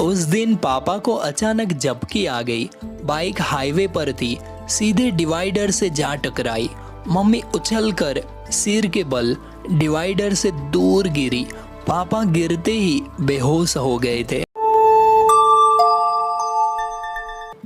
उस दिन पापा को अचानक झपकी आ गई। बाइक हाईवे पर थी, सीधे डिवाइडर से जा टकराई। मम्मी उछलकर सिर के बल डिवाइडर से दूर गिरी। पापा गिरते ही बेहोश हो गए थे।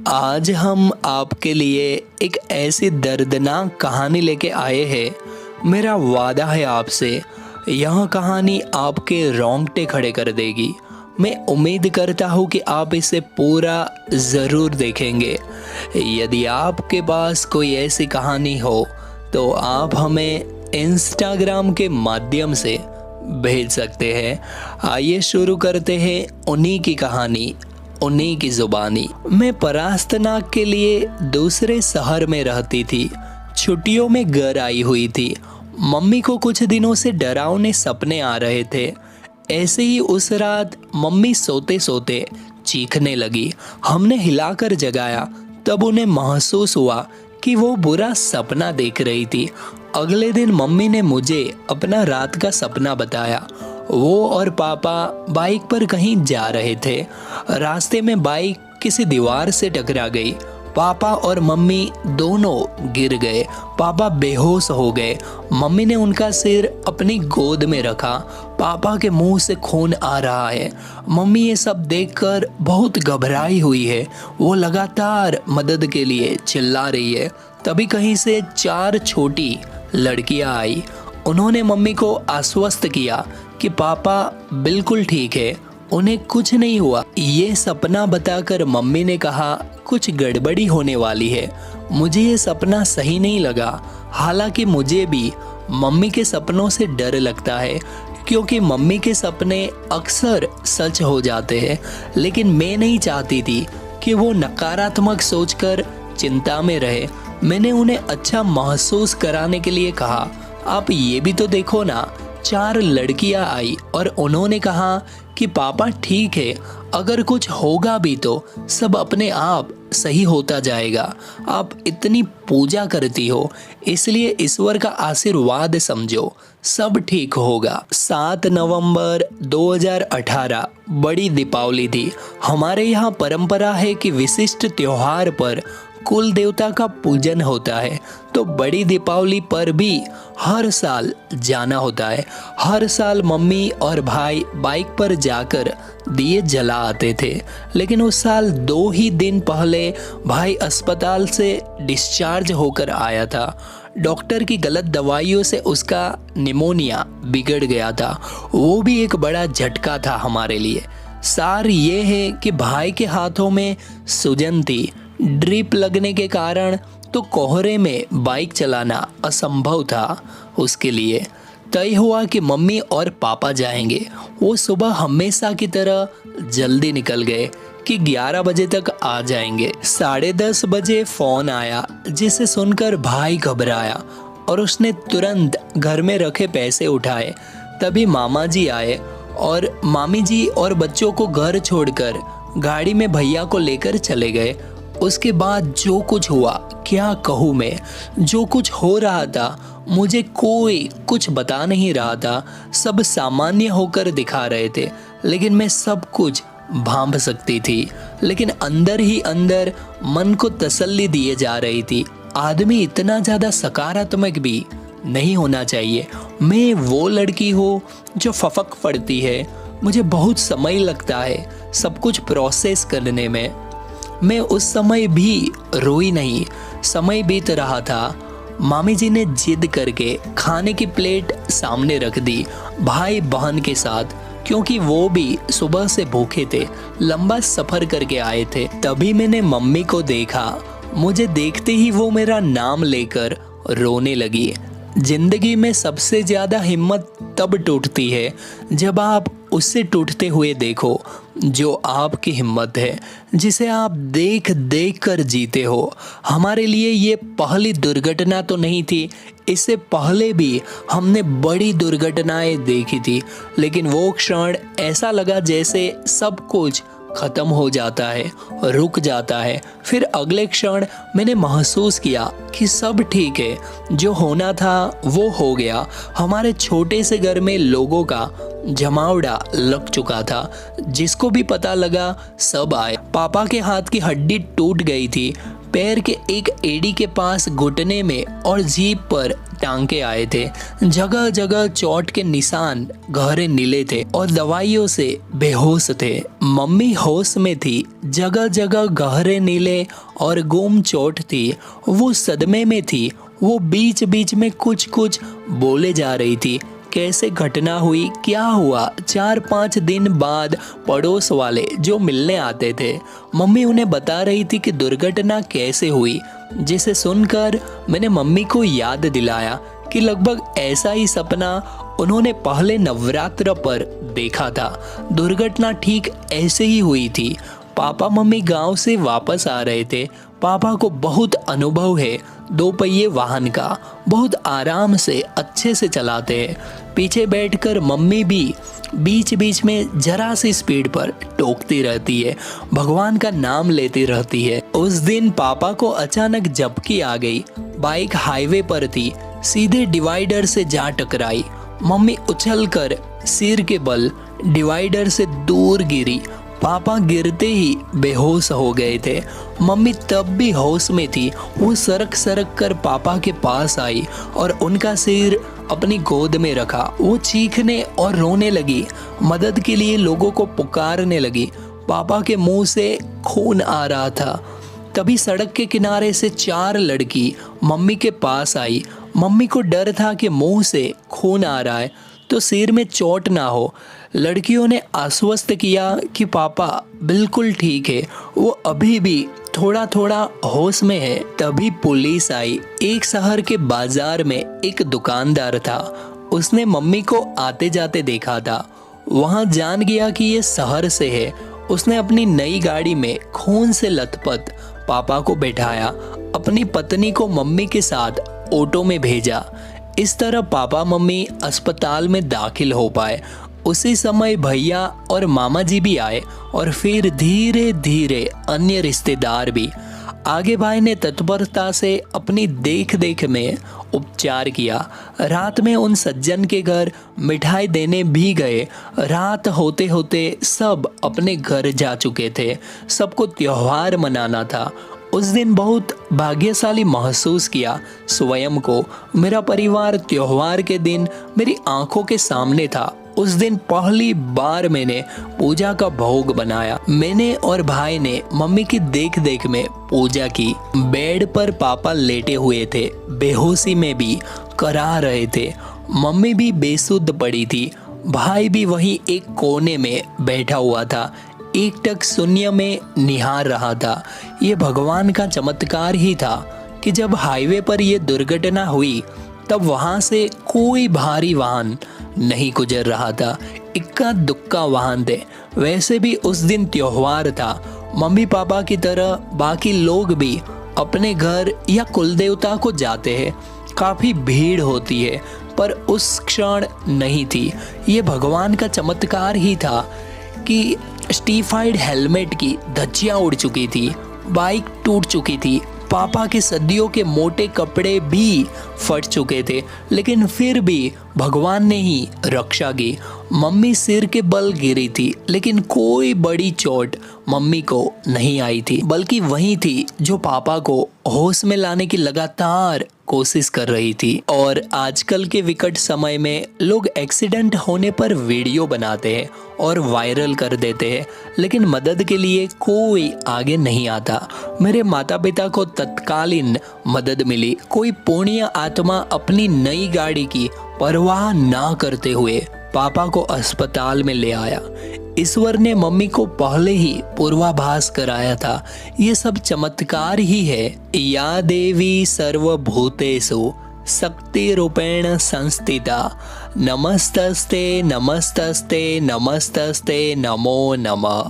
आज हम आपके लिए एक ऐसी दर्दनाक कहानी लेके आए हैं। मेरा वादा है आपसे, यह कहानी आपके रोंगटे खड़े कर देगी। मैं उम्मीद करता हूँ कि आप इसे पूरा ज़रूर देखेंगे। यदि आपके पास कोई ऐसी कहानी हो तो आप हमें इंस्टाग्राम के माध्यम से भेज सकते हैं। आइए शुरू करते हैं उन्हीं की कहानी, उन्हीं की जुबानी। मैं परास्तनाग के लिए दूसरे शहर में रहती थी। छुट्टियों में घर आई हुई थी। मम्मी को कुछ दिनों से डरावने सपने आ रहे थे। ऐसे ही उस रात मम्मी सोते सोते चीखने लगी। हमने हिलाकर जगाया, तब उन्हें महसूस हुआ कि वो बुरा सपना देख रही थी। अगले दिन मम्मी ने मुझे अपना रात का सपना बताया। वो और पापा बाइक पर कहीं जा रहे थे। रास्ते में बाइक किसी दीवार से टकरा गई। पापा और मम्मी दोनों गिर गए। पापा बेहोश हो गए। मम्मी ने उनका सिर अपनी गोद में रखा। पापा के मुंह से खून आ रहा है। मम्मी ये सब देखकर बहुत घबराई हुई है। वो लगातार मदद के लिए चिल्ला रही है। तभी कहीं से 4 छोटी लड़कियां आई। उन्होंने मम्मी को आश्वस्त किया कि पापा बिल्कुल ठीक है, उन्हें कुछ नहीं हुआ। ये सपना बताकर मम्मी ने कहा कुछ गड़बड़ी होने वाली है। मुझे ये सपना सही नहीं लगा। हालांकि मुझे भी मम्मी के सपनों से डर लगता है, क्योंकि मम्मी के सपने अक्सर सच हो जाते हैं। लेकिन मैं नहीं चाहती थी कि वो नकारात्मक सोचकर चिंता में रहे। मैंने उन्हें अच्छा महसूस कराने के लिए कहा, आप ये भी तो देखो ना। 4 लड़कियां आई और उन्होंने कहा कि पापा ठीक है, अगर कुछ होगा भी तो सब अपने आप सही होता जाएगा। आप इतनी पूजा करती हो, इसलिए ईश्वर का आशीर्वाद समझो, सब ठीक होगा। 7 नवंबर 2018 बड़ी दीपावली थी। हमारे यहाँ परंपरा है कि विशिष्ट त्योहार पर कुल देवता का पूजन होता है, तो बड़ी दीपावली पर भी हर साल जाना होता है। हर साल मम्मी और भाई बाइक पर जाकर दिए जला आते थे। लेकिन उस साल 2 ही दिन पहले भाई अस्पताल से डिस्चार्ज होकर आया था। डॉक्टर की गलत दवाइयों से उसका निमोनिया बिगड़ गया था। वो भी एक बड़ा झटका था हमारे लिए। सार ये है कि भाई के हाथों में सूजन थी। ड्रिप लगने के कारण तो कोहरे में बाइक चलाना असंभव था उसके लिए। तय हुआ कि मम्मी और पापा जाएंगे। वो सुबह हमेशा की तरह जल्दी निकल गए कि 11 बजे तक आ जाएंगे। 10:30 बजे फ़ोन आया, जिसे सुनकर भाई घबराया और उसने तुरंत घर में रखे पैसे उठाए। तभी मामा जी आए और मामी जी और बच्चों को घर छोड़कर गाड़ी में भैया को लेकर चले गए। उसके बाद जो कुछ हुआ क्या कहूँ मैं। जो कुछ हो रहा था मुझे कोई कुछ बता नहीं रहा था। सब सामान्य होकर दिखा रहे थे, लेकिन मैं सब कुछ भांप सकती थी। लेकिन अंदर ही अंदर मन को तसल्ली दिए जा रही थी। आदमी इतना ज़्यादा सकारात्मक भी नहीं होना चाहिए। मैं वो लड़की हूँ जो फफक पड़ती है। मुझे बहुत समय लगता है सब कुछ प्रोसेस करने में। मैं उस समय भी रोई नहीं। समय बीत रहा था। मामी जी ने जिद करके खाने की प्लेट सामने रख दी भाई बहन के साथ, क्योंकि वो भी सुबह से भूखे थे, लंबा सफर करके आए थे। तभी मैंने मम्मी को देखा। मुझे देखते ही वो मेरा नाम लेकर रोने लगी। जिंदगी में सबसे ज़्यादा हिम्मत तब टूटती है जब आप उससे टूटते हुए देखो जो आपकी हिम्मत है, जिसे आप देख देख कर जीते हो। हमारे लिए ये पहली दुर्घटना तो नहीं थी। इससे पहले भी हमने बड़ी दुर्घटनाएं देखी थी, लेकिन वो क्षण ऐसा लगा जैसे सब कुछ खत्म हो जाता है, रुक जाता है। फिर अगले क्षण मैंने महसूस किया कि सब ठीक है, जो होना था वो हो गया। हमारे छोटे से घर में लोगों का जमावड़ा लग चुका था। जिसको भी पता लगा सब आए। पापा के हाथ की हड्डी टूट गई थी, पैर के एक एड़ी के पास घुटने में और जीभ पर टांके आए थे। जगह जगह चोट के निशान गहरे नीले थे और दवाइयों से बेहोश थे। मम्मी होश में थी, जगह जगह गहरे नीले और गुम चोट थी। वो सदमे में थी। वो बीच बीच में कुछ कुछ बोले जा रही थी। कैसे घटना हुई, क्या हुआ। 4-5 दिन बाद पड़ोस वाले जो मिलने आते थे, मम्मी उन्हें बता रही थी कि दुर्घटना कैसे हुई, जिसे सुनकर मैंने मम्मी को याद दिलाया कि लगभग ऐसा ही सपना उन्होंने पहले नवरात्र पर देखा था। दुर्घटना ठीक ऐसे ही हुई थी। पापा मम्मी गांव से वापस आ रहे थे। पापा को बहुत अनुभव है 2 पहिए वाहन का, बहुत आराम से अच्छे से चलाते हैं। पीछे बैठकर मम्मी भी बीच बीच में जरा सी स्पीड पर टोकती रहती है, भगवान का नाम लेती रहती है। उस दिन पापा को अचानक झपकी आ गई। बाइक हाईवे पर थी, सीधे डिवाइडर से जा टकराई। मम्मी उछलकर सिर के बल डिवाइडर से दूर गिरी। पापा गिरते ही बेहोश हो गए थे। मम्मी तब भी होश में थी। वो सरक सरक कर पापा के पास आई और उनका सिर अपनी गोद में रखा। वो चीखने और रोने लगी, मदद के लिए लोगों को पुकारने लगी। पापा के मुंह से खून आ रहा था। तभी सड़क के किनारे से 4 लड़की मम्मी के पास आई। मम्मी को डर था कि मुंह से खून आ रहा है तो सिर में चोट ना हो। लड़कियों ने आश्वस्त किया कि पापा बिल्कुल ठीक है, वो अभी भी थोड़ा थोड़ा होश में है। तभी पुलिस आई। एक शहर के बाजार में एक दुकानदार था। उसने मम्मी को आते जाते देखा था। वहां जान गया कि ये शहर से है। उसने अपनी नई गाड़ी में खून से लथपथ पापा को बैठाया, अपनी पत्नी को मम्मी के साथ ऑटो में भेजा। इस तरह पापा मम्मी अस्पताल में दाखिल हो पाए। उसी समय भैया और मामा जी भी आए और फिर धीरे धीरे अन्य रिश्तेदार भी। आगे भाई ने तत्परता से अपनी देख देख में उपचार किया। रात में उन सज्जन के घर मिठाई देने भी गए। रात होते होते सब अपने घर जा चुके थे। सबको त्योहार मनाना था। उस दिन बहुत भाग्यशाली महसूस किया स्वयं को। मेरा परिवार त्योहार के दिन मेरी आंखों के सामने था। उस दिन पहली बार मैंने पूजा का भोग बनाया। मैंने और भाई ने मम्मी की देख देख में पूजा की। बेड पर पापा लेटे हुए थे, बेहोशी में भी करा रहे थे। मम्मी भी बेसुध पड़ी थी। भाई भी वहीं एक कोने में बैठा हुआ था, एकटक शून्य में निहार रहा था। ये भगवान का चमत्कार ही था कि जब हाईवे पर यह दुर्घटना हुई तब वहां से कोई भारी वाहन नहीं गुजर रहा था। इक्का दुक्का वाहन थे। वैसे भी उस दिन त्योहार था। मम्मी पापा की तरह बाकी लोग भी अपने घर या कुलदेवता को जाते हैं। काफी भीड़ होती है, पर उस क्षण नहीं थी। ये भगवान का चमत्कार ही था कि स्टीफाइड हेलमेट की धज्जियां उड़ चुकी थी, बाइक टूट चुकी थी, पापा के सदियों के मोटे कपड़े भी फट चुके थे, लेकिन फिर भी भगवान ने ही रक्षा की। मम्मी सिर के बल गिरी थी, लेकिन कोई बड़ी चोट मम्मी को नहीं आई थी, बल्कि वही थी जो पापा को होश में लाने की लगातार कोशिश कर रही थी। और आजकल के विकट समय में लोग एक्सीडेंट होने पर वीडियो बनाते हैं और वायरल कर देते हैं, लेकिन मदद के लिए कोई आगे नहीं आता। मेरे माता पिता को तत्कालीन मदद मिली। कोई पुण्य आत्मा अपनी नई गाड़ी की परवाह ना करते हुए पापा को अस्पताल में ले आया। ईश्वर ने मम्मी को पहले ही पूर्वाभास कराया था। ये सब चमत्कार ही है। या देवी सर्वभूतेषु शक्ति रूपेण संस्थिता नमस्तस्ते नमस्तस्ते नमस्तस्ते नमो नमः।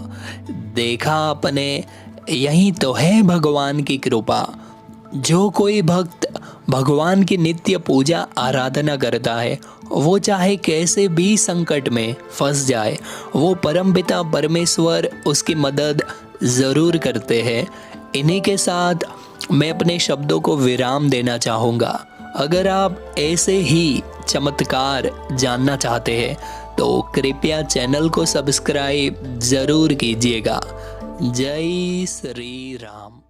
देखा आपने, यही तो है भगवान की कृपा। जो कोई भक्त भगवान की नित्य पूजा आराधना करता है, वो चाहे कैसे भी संकट में फंस जाए, वो परमपिता परमेश्वर उसकी मदद ज़रूर करते हैं। इन्हीं के साथ मैं अपने शब्दों को विराम देना चाहूँगा। अगर आप ऐसे ही चमत्कार जानना चाहते हैं तो कृपया चैनल को सब्सक्राइब ज़रूर कीजिएगा। जय श्री राम।